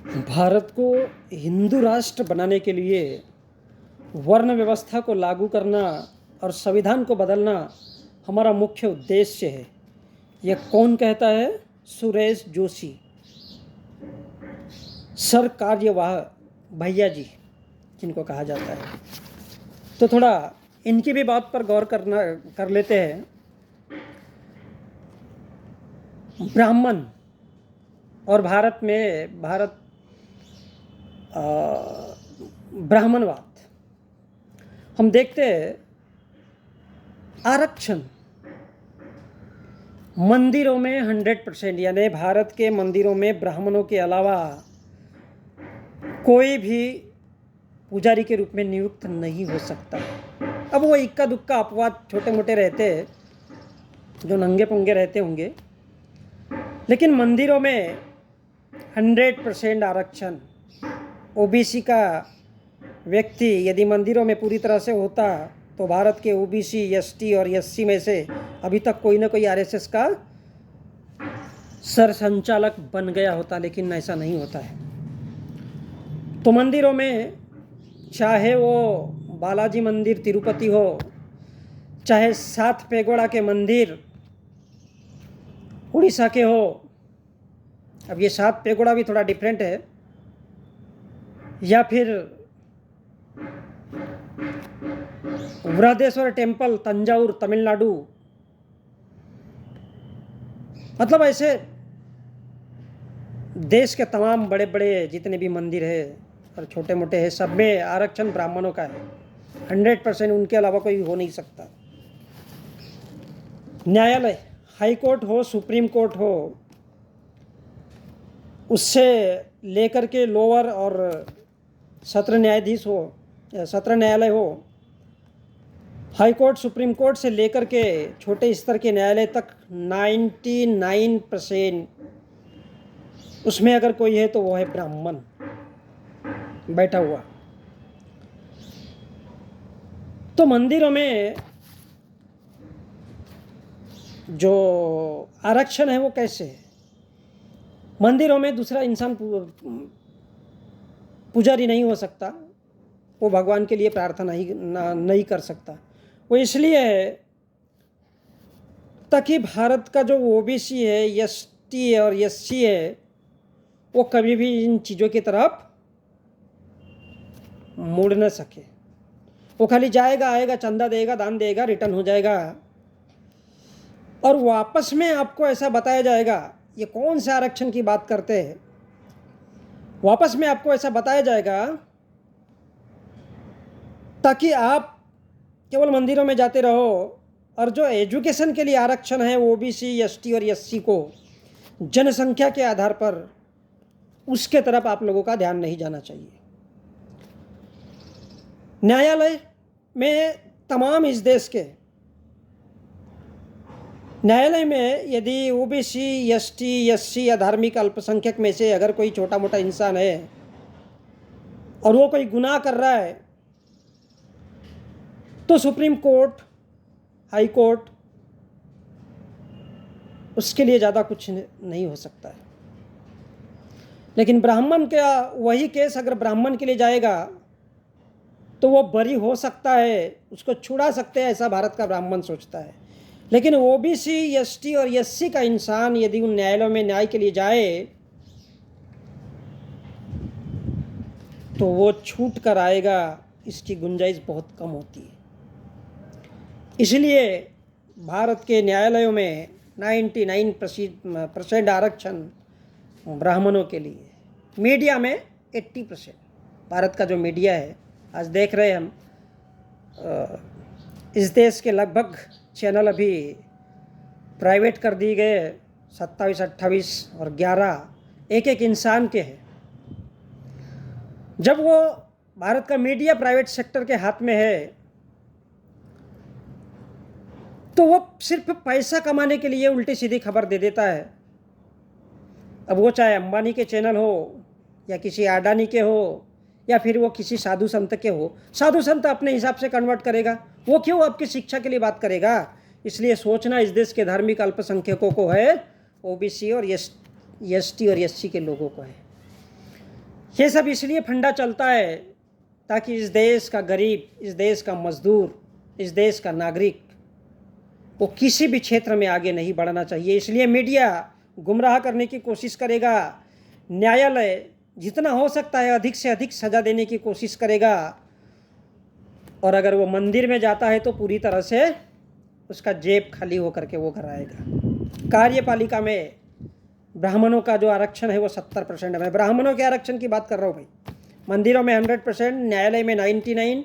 भारत को हिंदू राष्ट्र बनाने के लिए वर्ण व्यवस्था को लागू करना और संविधान को बदलना हमारा मुख्य उद्देश्य है। यह कौन कहता है? सुरेश जोशी, सर कार्यवाह भैया जी जिनको कहा जाता है। तो थोड़ा इनकी भी बात पर गौर कर लेते हैं। ब्राह्मण और भारत ब्राह्मणवाद हम देखते हैं। आरक्षण मंदिरों में 100%, यानी भारत के मंदिरों में ब्राह्मणों के अलावा कोई भी पुजारी के रूप में नियुक्त नहीं हो सकता। अब वो इक्का दुक्का अपवाद छोटे मोटे रहते हैं जो नंगे पुंगे रहते होंगे, लेकिन मंदिरों में 100% आरक्षण। ओबीसी का व्यक्ति यदि मंदिरों में पूरी तरह से होता तो भारत के ओबीसी, एसटी और एससी में से अभी तक कोई ना कोई आरएसएस का सर संचालक बन गया होता, लेकिन ऐसा नहीं होता है। तो मंदिरों में चाहे वो बालाजी मंदिर तिरुपति हो, चाहे 7 पेगोड़ा के मंदिर उड़ीसा के हो। अब ये 7 पेगोड़ा भी थोड़ा डिफरेंट है, या फिर बृहदेश्वर टेम्पल तंजावुर तमिलनाडु। मतलब ऐसे देश के तमाम बड़े बड़े जितने भी मंदिर है और छोटे मोटे हैं, सब में आरक्षण ब्राह्मणों का है। 100%, उनके अलावा कोई हो नहीं सकता। न्यायालय, हाई कोर्ट हो, सुप्रीम कोर्ट हो, उससे लेकर के लोअर और सत्र न्यायाधीश हो, सत्र न्यायालय हो, हाई कोर्ट सुप्रीम कोर्ट से लेकर के छोटे स्तर के न्यायालय तक 99% उसमें अगर कोई है तो वो है ब्राह्मण बैठा हुआ। तो मंदिरों में जो आरक्षण है वो कैसे है? मंदिरों में दूसरा इंसान पुजारी नहीं हो सकता, वो भगवान के लिए प्रार्थना नहीं कर सकता। वो इसलिए है ताकि भारत का जो ओबीसी है, एसटी और एससी है, वो कभी भी इन चीज़ों की तरफ मुड़ न सके। वो खाली जाएगा, आएगा, चंदा देगा, दान देगा, रिटर्न हो जाएगा, और वापस में आपको ऐसा बताया जाएगा। ये कौन से आरक्षण की बात करते हैं? वापस में आपको ऐसा बताया जाएगा ताकि आप केवल मंदिरों में जाते रहो, और जो एजुकेशन के लिए आरक्षण है ओबीसी, एसटी और एससी को जनसंख्या के आधार पर, उसके तरफ आप लोगों का ध्यान नहीं जाना चाहिए। न्यायालय में तमाम इस देश के न्यायालय में यदि ओबीसी, एसटी, एससी या धार्मिक अल्पसंख्यक में से अगर कोई छोटा मोटा इंसान है और वो कोई गुनाह कर रहा है, तो सुप्रीम कोर्ट, हाई कोर्ट उसके लिए ज़्यादा कुछ नहीं हो सकता है। लेकिन ब्राह्मण का वही केस अगर ब्राह्मण के लिए जाएगा तो वो बरी हो सकता है, उसको छुड़ा सकते हैं, ऐसा भारत का ब्राह्मण सोचता है। लेकिन ओबीसी, एसटी और एससी का इंसान यदि उन न्यायालयों में न्याय के लिए जाए तो वो छूट कर आएगा, इसकी गुंजाइश बहुत कम होती है। इसलिए भारत के न्यायालयों में 99% आरक्षण ब्राह्मणों के लिए। मीडिया में 80%। भारत का जो मीडिया है, आज देख रहे हैं हम, इस देश के लगभग चैनल अभी प्राइवेट कर दिए गए। 27, 28 और 11 एक इंसान के हैं। जब वो भारत का मीडिया प्राइवेट सेक्टर के हाथ में है तो वो सिर्फ पैसा कमाने के लिए उल्टी सीधी खबर दे देता है। अब वो चाहे अंबानी के चैनल हो या किसी अडानी के हो या फिर वो किसी साधु संत के हो। साधु संत अपने हिसाब से कन्वर्ट करेगा, वो क्यों आपकी शिक्षा के लिए बात करेगा? इसलिए सोचना इस देश के धार्मिक अल्पसंख्यकों को है, ओबीसी और एसटी और एससी के लोगों को है। ये सब इसलिए फंडा चलता है ताकि इस देश का गरीब, इस देश का मजदूर, इस देश का नागरिक वो किसी भी क्षेत्र में आगे नहीं बढ़ना चाहिए। इसलिए मीडिया गुमराह करने की कोशिश करेगा, न्यायालय जितना हो सकता है अधिक से अधिक सज़ा देने की कोशिश करेगा, और अगर वो मंदिर में जाता है तो पूरी तरह से उसका जेब खाली होकर के वो घर आएगा। कार्यपालिका में ब्राह्मणों का जो आरक्षण है वो 70% है। मैं ब्राह्मणों के आरक्षण की बात कर रहा हूँ भाई। मंदिरों में 100%, न्यायालय में 99%,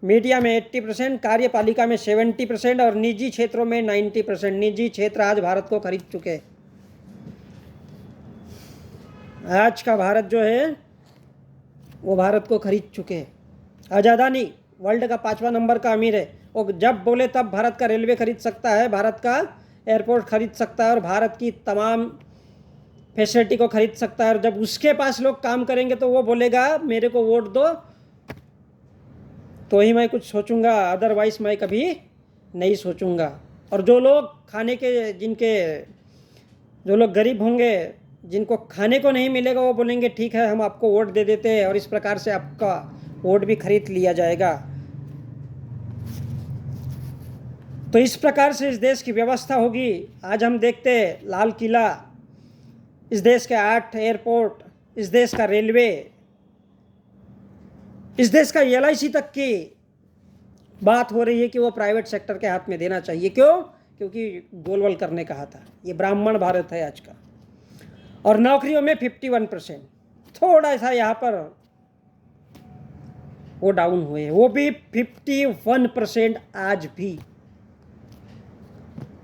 मीडिया में 80%, कार्यपालिका में 70% और निजी क्षेत्रों में 90%। निजी क्षेत्र आज भारत को खरीद चुके हैं। आज का भारत जो है वो भारत को खरीद चुके हैं। अदानी वर्ल्ड का 5वां नंबर का अमीर है। वो जब बोले तब भारत का रेलवे खरीद सकता है, भारत का एयरपोर्ट खरीद सकता है और भारत की तमाम फैसिलिटी को खरीद सकता है। और जब उसके पास लोग काम करेंगे तो वो बोलेगा मेरे को वोट दो तो ही मैं कुछ सोचूंगा, अदरवाइज मैं कभी नहीं सोचूंगा। और जो लोग खाने के, जो लोग गरीब होंगे, जिनको खाने को नहीं मिलेगा, वो बोलेंगे ठीक है हम आपको वोट दे देते हैं, और इस प्रकार से आपका वोट भी खरीद लिया जाएगा। तो इस प्रकार से इस देश की व्यवस्था होगी। आज हम देखते हैं लाल किला, इस देश के 8 एयरपोर्ट, इस देश का रेलवे, इस देश का LIC तक की बात हो रही है कि वो प्राइवेट सेक्टर के हाथ में देना चाहिए। क्यों? क्योंकि गोलवल करने कहा था। ये ब्राह्मण भारत है आज का। और नौकरियों में 51%, थोड़ा सा यहाँ पर वो डाउन हुए हैं, वो भी 51% आज भी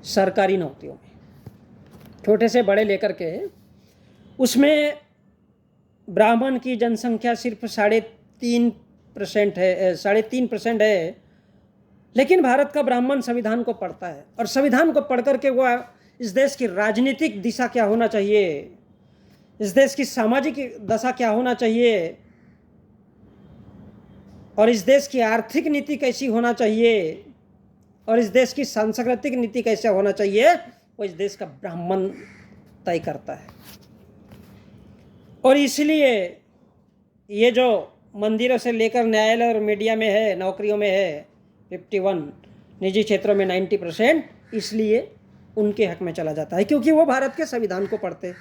सरकारी नौकरियों में, छोटे से बड़े लेकर के। उसमें ब्राह्मण की जनसंख्या सिर्फ 3.5% है, 3.5% है। लेकिन भारत का ब्राह्मण संविधान को पढ़ता है, और संविधान को पढ़ करके वो इस देश की राजनीतिक दिशा क्या होना चाहिए, इस देश की सामाजिक दशा क्या होना चाहिए, और इस देश की आर्थिक नीति कैसी होना चाहिए, और इस देश की सांस्कृतिक नीति कैसे होना चाहिए, वो इस देश का ब्राह्मण तय करता है। और इसलिए ये जो मंदिरों से लेकर न्यायालय और मीडिया में है, नौकरियों में है 51, निजी क्षेत्रों में 90%, इसलिए उनके हक में चला जाता है, क्योंकि वो भारत के संविधान को पढ़ते।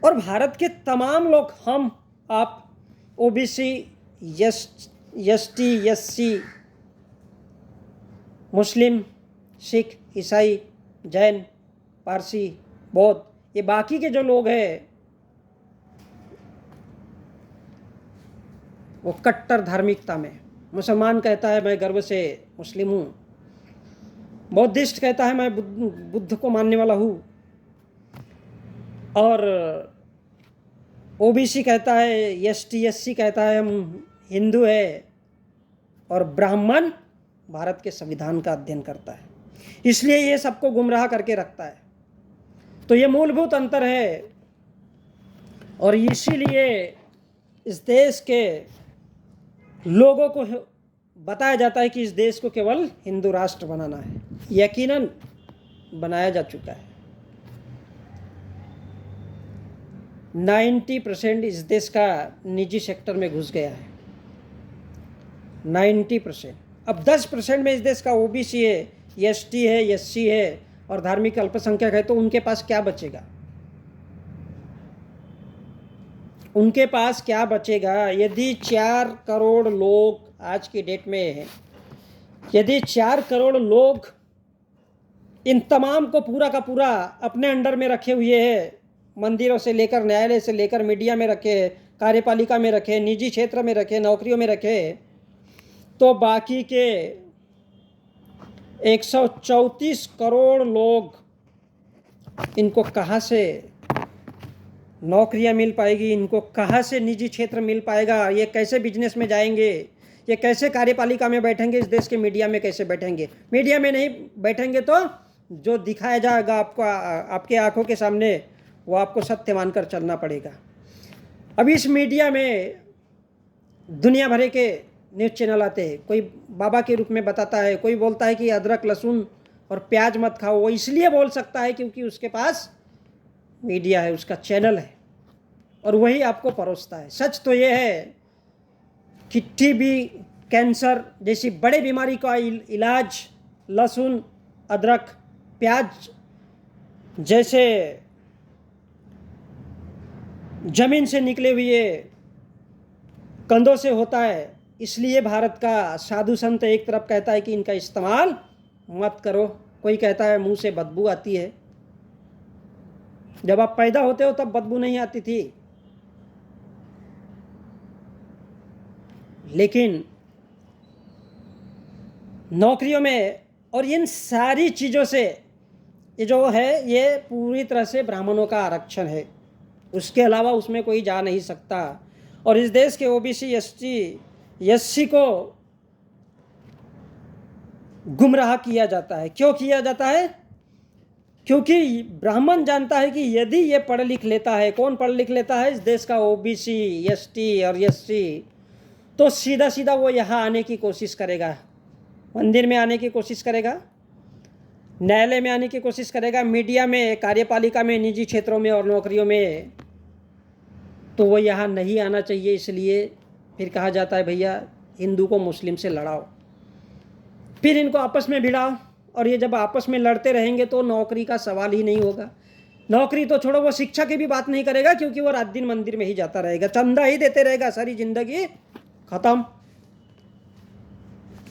और भारत के तमाम लोग, हम आप, OBC, ST, SC, मुस्लिम, सिख, ईसाई, जैन, पारसी, बौद्ध, ये बाकी के जो लोग हैं वो कट्टर धार्मिकता में, मुसलमान कहता है मैं गर्व से मुस्लिम हूँ, बौद्धिस्ट कहता है मैं बुद्ध को मानने वाला हूँ, और OBC कहता है, ST, SC कहता है हम हिंदू है, और ब्राह्मण भारत के संविधान का अध्ययन करता है। इसलिए ये सबको गुमराह करके रखता है। तो ये मूलभूत अंतर है, और इसीलिए इस देश के लोगों को बताया जाता है कि इस देश को केवल हिंदू राष्ट्र बनाना है। यकीनन बनाया जा चुका है। 90% इस देश का निजी सेक्टर में घुस गया है, 90%। अब 10% में इस देश का OBC है, ST है, SC है और धार्मिक अल्पसंख्यक है, तो उनके पास क्या बचेगा? उनके पास क्या बचेगा? यदि 4 करोड़ लोग आज की डेट में, यदि 4 करोड़ लोग इन तमाम को पूरा का पूरा अपने अंडर में रखे हुए हैं, मंदिरों से लेकर, न्यायालय से लेकर, मीडिया में रखे, कार्यपालिका में रखे, निजी क्षेत्र में रखे, नौकरियों में रखे, तो बाकी के 134 करोड़ लोग, इनको कहाँ से नौकरियां मिल पाएगी? इनको कहाँ से निजी क्षेत्र मिल पाएगा? ये कैसे बिजनेस में जाएंगे? ये कैसे कार्यपालिका में बैठेंगे? इस देश के मीडिया में कैसे बैठेंगे? मीडिया में नहीं बैठेंगे तो जो दिखाया जाएगा आपको, आपके आंखों के सामने, वो आपको सत्य मानकर चलना पड़ेगा। अभी इस मीडिया में दुनिया भर के न्यूज़ चैनल आते हैं। कोई बाबा के रूप में बताता है, कोई बोलता है कि अदरक, लहसुन और प्याज मत खाओ। वो इसलिए बोल सकता है क्योंकि उसके पास मीडिया है, उसका चैनल है। और वही आपको परोसता है। सच तो ये है कि टीबी, कैंसर जैसी बड़ी बीमारी का इलाज लहसुन, अदरक, प्याज जैसे जमीन से निकले हुए कंदों से होता है। इसलिए भारत का साधु संत एक तरफ कहता है कि इनका इस्तेमाल मत करो, कोई कहता है मुंह से बदबू आती है। जब आप पैदा होते हो तब बदबू नहीं आती थी, लेकिन नौकरियों में और इन सारी चीज़ों से ये जो है ये पूरी तरह से ब्राह्मणों का आरक्षण है, उसके अलावा उसमें कोई जा नहीं सकता। और इस देश के ओबीसी, एसटी, एससी को गुमराह किया जाता है। क्यों किया जाता है? क्योंकि ब्राह्मण जानता है कि यदि ये पढ़ लिख लेता है, कौन पढ़ लिख लेता है इस देश का? ओबीसी, एसटी और एससी, तो सीधा सीधा वो यहाँ आने की कोशिश करेगा, मंदिर में आने की कोशिश करेगा, न्यायालय में आने की कोशिश करेगा, मीडिया में, कार्यपालिका में, निजी क्षेत्रों में और नौकरियों में। तो वो यहाँ नहीं आना चाहिए। इसलिए फिर कहा जाता है भैया हिंदू को मुस्लिम से लड़ाओ, फिर इनको आपस में भिड़ाओ। और ये जब आपस में लड़ते रहेंगे तो नौकरी का सवाल ही नहीं होगा। नौकरी तो छोड़ो, वो शिक्षा की भी बात नहीं करेगा, क्योंकि वो रात दिन मंदिर में ही जाता रहेगा, चंदा ही देते रहेगा, सारी जिंदगी खत्म।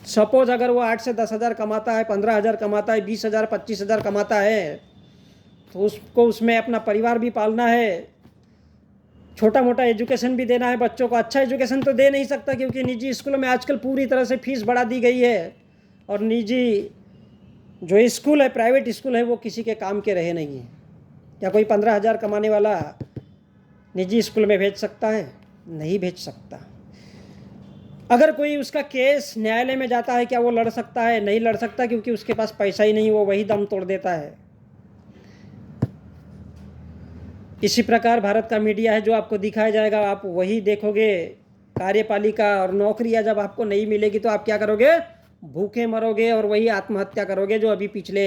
सपोज अगर वो 8 से 10 हज़ार कमाता है, 15,000 कमाता है, 20,000, 25,000 कमाता है, तो उसको उसमें अपना परिवार भी पालना है, छोटा मोटा एजुकेशन भी देना है बच्चों को। अच्छा एजुकेशन तो दे नहीं सकता, क्योंकि निजी स्कूलों में आजकल पूरी तरह से फीस बढ़ा दी गई है, और निजी जो स्कूल है, प्राइवेट स्कूल है, वो किसी के काम के रहे नहीं हैं। क्या कोई 15,000 कमाने वाला निजी स्कूल में भेज सकता है? नहीं भेज सकता। अगर कोई उसका केस न्यायालय में जाता है, क्या वो लड़ सकता है? नहीं लड़ सकता, क्योंकि उसके पास पैसा ही नहीं, वो वही दम तोड़ देता है। इसी प्रकार भारत का मीडिया है जो आपको दिखाया जाएगा, आप वही देखोगे। कार्यपालिका और नौकरियां जब आपको नहीं मिलेगी तो आप क्या करोगे? भूखे मरोगे और वही आत्महत्या करोगे, जो अभी पिछले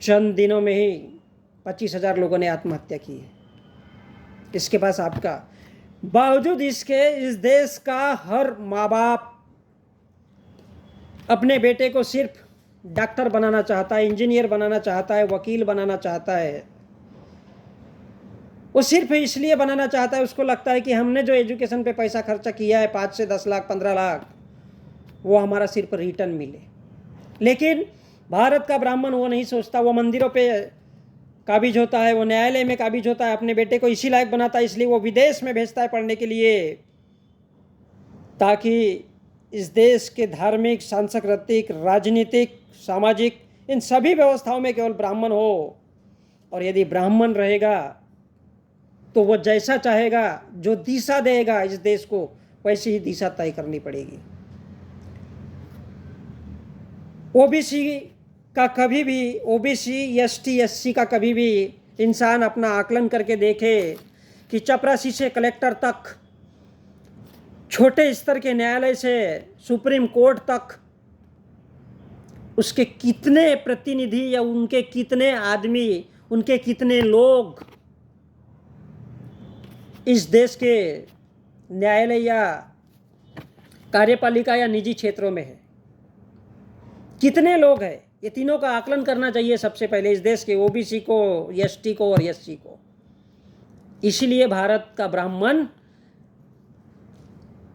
चंद दिनों में ही 25,000 लोगों ने आत्महत्या की है। इसके पास आपका बावजूद इसके इस देश का हर माँ बाप अपने बेटे को सिर्फ डॉक्टर बनाना चाहता है, इंजीनियर बनाना चाहता है, वकील बनाना चाहता है। वो सिर्फ इसलिए बनाना चाहता है, उसको लगता है कि हमने जो एजुकेशन पे पैसा खर्चा किया है 5 से 10 लाख, 15 लाख, वो हमारा सिर्फ रिटर्न मिले। लेकिन भारत का ब्राह्मण वो नहीं सोचता। वो मंदिरों पे काबिज होता है, वो न्यायालय में काबिज होता है, अपने बेटे को इसी लायक बनाता है, इसलिए वो विदेश में भेजता है पढ़ने के लिए, ताकि इस देश के धार्मिक, सांस्कृतिक, राजनीतिक, सामाजिक इन सभी व्यवस्थाओं में केवल ब्राह्मण हो। और यदि ब्राह्मण रहेगा तो वो जैसा चाहेगा, जो दिशा देगा इस देश को, वैसी ही दिशा तय करनी पड़ेगी। ओबीसी का कभी भी, ओबीसी, एसटी, एससी का कभी भी इंसान अपना आकलन करके देखे कि चपरासी से कलेक्टर तक, छोटे स्तर के न्यायालय से सुप्रीम कोर्ट तक, उसके कितने प्रतिनिधि या उनके कितने आदमी, उनके कितने लोग इस देश के न्यायालय या कार्यपालिका या निजी क्षेत्रों में है, कितने लोग हैं, ये तीनों का आकलन करना चाहिए सबसे पहले इस देश के ओबीसी को, एसटी को और एससी को। इसीलिए भारत का ब्राह्मण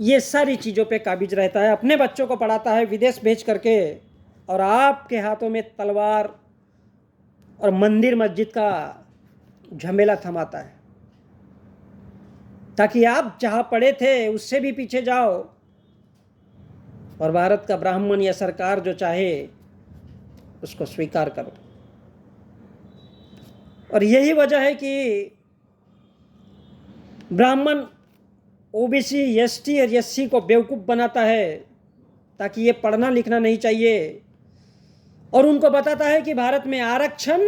ये सारी चीज़ों पे काबिज रहता है, अपने बच्चों को पढ़ाता है विदेश भेज करके, और आपके हाथों में तलवार और मंदिर मस्जिद का झमेला थमाता है, ताकि आप जहाँ पड़े थे उससे भी पीछे जाओ, और भारत का ब्राह्मण या सरकार जो चाहे उसको स्वीकार करो। और यही वजह है कि ब्राह्मण ओबीसी, एसटी और एससी को बेवकूफ़ बनाता है, ताकि ये पढ़ना लिखना नहीं चाहिए, और उनको बताता है कि भारत में आरक्षण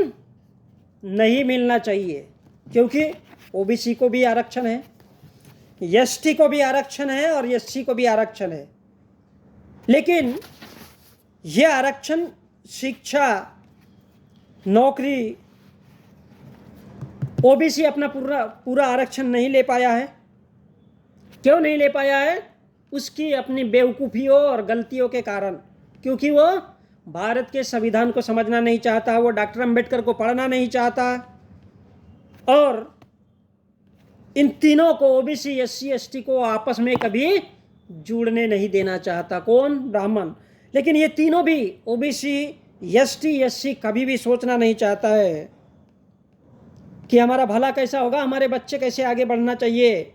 नहीं मिलना चाहिए, क्योंकि ओबीसी को भी आरक्षण है, एसटी को भी आरक्षण है और एससी को भी आरक्षण है। लेकिन ये आरक्षण शिक्षा, नौकरी ओबीसी अपना पूरा पूरा आरक्षण नहीं ले पाया है। क्यों नहीं ले पाया है? उसकी अपनी बेवकूफ़ियों और गलतियों के कारण। क्योंकि वो भारत के संविधान को समझना नहीं चाहता, वो डॉक्टर अंबेडकर को पढ़ना नहीं चाहता, और इन तीनों को, ओबीसी, एससी, एसटी को आपस में कभी जुड़ने नहीं देना चाहता। कौन? ब्राह्मण। लेकिन ये तीनों भी, ओबीसी, एसटी, एससी, कभी भी सोचना नहीं चाहता है कि हमारा भला कैसा होगा, हमारे बच्चे कैसे आगे बढ़ना चाहिए।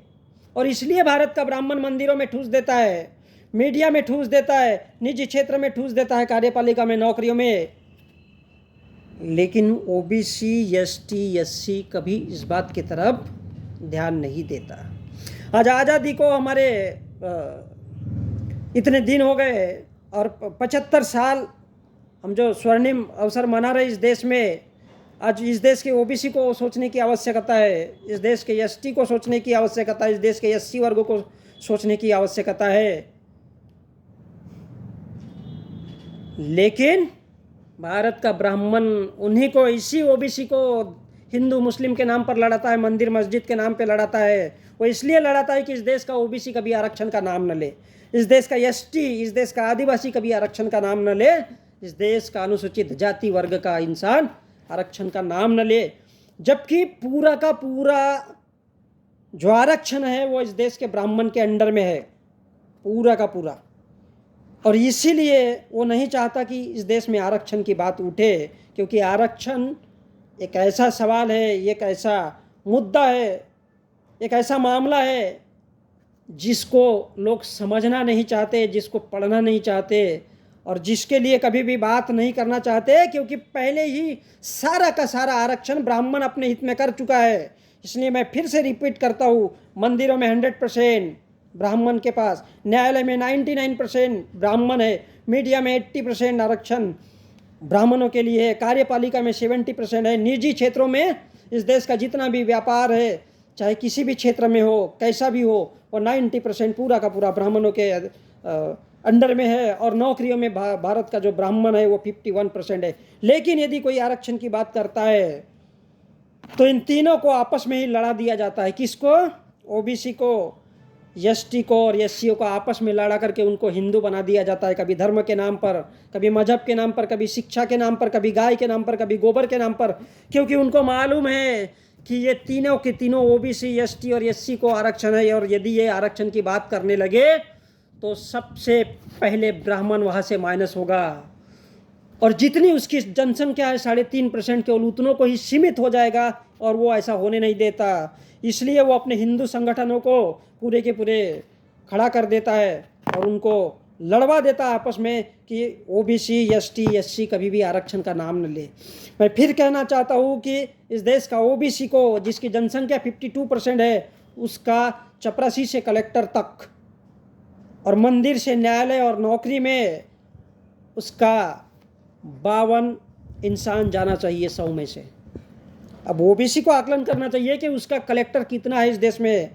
और इसलिए भारत का ब्राह्मण मंदिरों में ठूस देता है, मीडिया में ठूस देता है, निजी क्षेत्र में ठूस देता है, कार्यपालिका में, नौकरियों में। लेकिन ओबीसी, एसटी, एससी कभी इस बात की तरफ ध्यान नहीं देता। आज आज़ादी को हमारे इतने दिन हो गए और 75 साल हम जो स्वर्णिम अवसर मना रहे इस देश में, आज इस देश के ओबीसी को सोचने की आवश्यकता है, इस देश के एसटी को सोचने की आवश्यकता है, इस देश के एससी वर्ग को सोचने की आवश्यकता है। लेकिन भारत का ब्राह्मण उन्हीं को, इसी ओबीसी को हिंदू मुस्लिम के नाम पर लड़ाता है, मंदिर मस्जिद के नाम पे लड़ाता है। वो इसलिए लड़ाता है कि इस देश का ओबीसी कभी आरक्षण का नाम न ले, इस देश का एसटी, इस देश का आदिवासी कभी आरक्षण का नाम न ले, इस देश का अनुसूचित जाति वर्ग का इंसान आरक्षण का नाम न ले। जबकि पूरा का पूरा जो आरक्षण है वो इस देश के ब्राह्मण के अंडर में है, पूरा का पूरा। और इसीलिए वो नहीं चाहता कि इस देश में आरक्षण की बात उठे, क्योंकि आरक्षण एक ऐसा सवाल है, एक ऐसा मुद्दा है, एक ऐसा मामला है जिसको लोग समझना नहीं चाहते, जिसको पढ़ना नहीं चाहते, और जिसके लिए कभी भी बात नहीं करना चाहते, क्योंकि पहले ही सारा का सारा आरक्षण ब्राह्मण अपने हित में कर चुका है। इसलिए मैं फिर से रिपीट करता हूँ, मंदिरों में 100% ब्राह्मण के पास, न्यायालय में 99% ब्राह्मण है, मीडिया में 80% आरक्षण ब्राह्मणों के लिए है, कार्यपालिका में 70% है, निजी क्षेत्रों में इस देश का जितना भी व्यापार है, चाहे किसी भी क्षेत्र में हो, कैसा भी हो, वो 90% पूरा का पूरा ब्राह्मणों के अंडर में है। और नौकरियों में भारत का जो ब्राह्मण है वो 51% है। लेकिन यदि कोई आरक्षण की बात करता है तो इन तीनों को आपस में ही लड़ा दिया जाता है। किसको? ओबीसी को, एसटी को और एससीओ को आपस में लड़ा करके उनको हिंदू बना दिया जाता है, कभी धर्म के नाम पर, कभी मजहब के नाम पर, कभी शिक्षा के नाम पर, कभी गाय के नाम पर, कभी गोबर के नाम पर। क्योंकि उनको मालूम है कि ये तीनों के तीनों, ओबीसी, एसटी और एससी को आरक्षण है, और यदि ये आरक्षण की बात करने लगे तो सबसे पहले ब्राह्मण वहाँ से माइनस होगा, और जितनी उसकी जनसंख्या है 3.5% केवल उतनों को ही सीमित हो जाएगा, और वो ऐसा होने नहीं देता। इसलिए वो अपने हिंदू संगठनों को पूरे के पूरे खड़ा कर देता है और उनको लड़वा देता है आपस में कि ओबीसी, एसटी, एससी कभी भी आरक्षण का नाम न ले। मैं फिर कहना चाहता हूँ कि इस देश का ओबीसी को, जिसकी जनसंख्या 52% है, उसका चपरासी से कलेक्टर तक, और मंदिर से न्यायालय और नौकरी में उसका 52 इंसान जाना चाहिए 100 में से। अब ओबीसी को आकलन करना चाहिए कि उसका कलेक्टर कितना है इस देश में,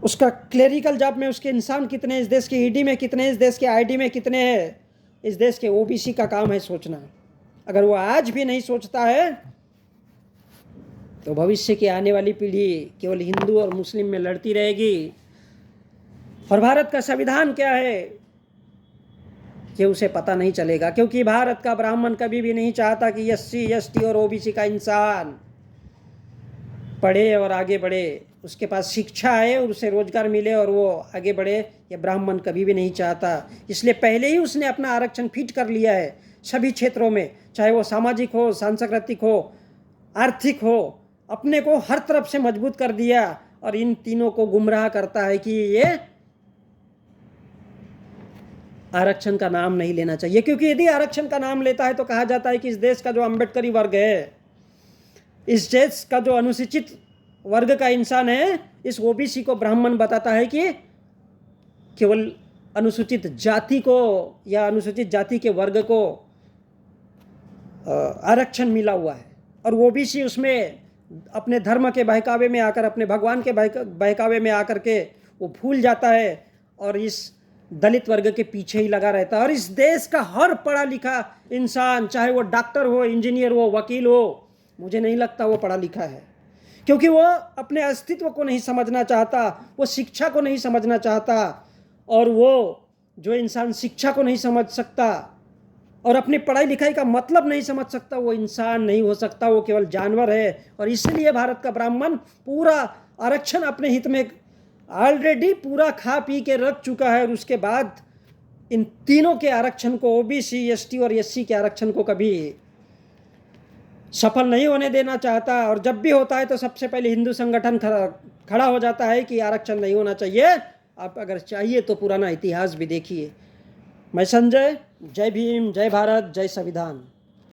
उसका क्लेरिकल जॉब में उसके इंसान कितने, इस देश के ईडी में कितने, इस देश के आईडी में कितने हैं। इस देश के ओबीसी का काम है सोचना। अगर वो आज भी नहीं सोचता है तो भविष्य की आने वाली पीढ़ी केवल हिंदू और मुस्लिम में लड़ती रहेगी। और भारत का संविधान क्या है कि उसे पता नहीं चलेगा, क्योंकि भारत का ब्राह्मण कभी भी नहीं चाहता कि एससी, एसटी और ओबीसी का इंसान पढ़े और आगे बढ़े, उसके पास शिक्षा है और उसे रोजगार मिले और वो आगे बढ़े। ये ब्राह्मण कभी भी नहीं चाहता। इसलिए पहले ही उसने अपना आरक्षण फिट कर लिया है सभी क्षेत्रों में, चाहे वो सामाजिक हो, सांस्कृतिक हो, आर्थिक हो, अपने को हर तरफ से मजबूत कर दिया, और इन तीनों को गुमराह करता है कि ये आरक्षण का नाम नहीं लेना चाहिए। क्योंकि यदि आरक्षण का नाम लेता है तो कहा जाता है कि इस देश का जो अम्बेडकरी वर्ग है, इस देश का जो अनुसूचित वर्ग का इंसान है, इस ओबीसी को ब्राह्मण बताता है कि केवल अनुसूचित जाति को या अनुसूचित जाति के वर्ग को आरक्षण मिला हुआ है, और ओबीसी उसमें अपने धर्म के बहकावे में आकर, अपने भगवान के बहकावे में आकर के वो भूल जाता है और इस दलित वर्ग के पीछे ही लगा रहता है। और इस देश का हर पढ़ा लिखा इंसान, चाहे वो डॉक्टर हो, इंजीनियर हो, वकील हो, मुझे नहीं लगता वो पढ़ा लिखा है, क्योंकि वो अपने अस्तित्व को नहीं समझना चाहता, वो शिक्षा को नहीं समझना चाहता। और वो जो इंसान शिक्षा को नहीं समझ सकता और अपनी पढ़ाई लिखाई का मतलब नहीं समझ सकता, वो इंसान नहीं हो सकता, वो केवल जानवर है। और इसलिए भारत का ब्राह्मण पूरा आरक्षण अपने हित में ऑलरेडी पूरा खा पी के रख चुका है, और उसके बाद इन तीनों के आरक्षण को, ओबीसी, एसटी और एससी के आरक्षण को कभी सफल नहीं होने देना चाहता। और जब भी होता है तो सबसे पहले हिंदू संगठन खड़ा हो जाता है कि आरक्षण नहीं होना चाहिए। आप अगर चाहिए तो पुराना इतिहास भी देखिए। मैं संजय, जय भीम, जय भारत, जय संविधान।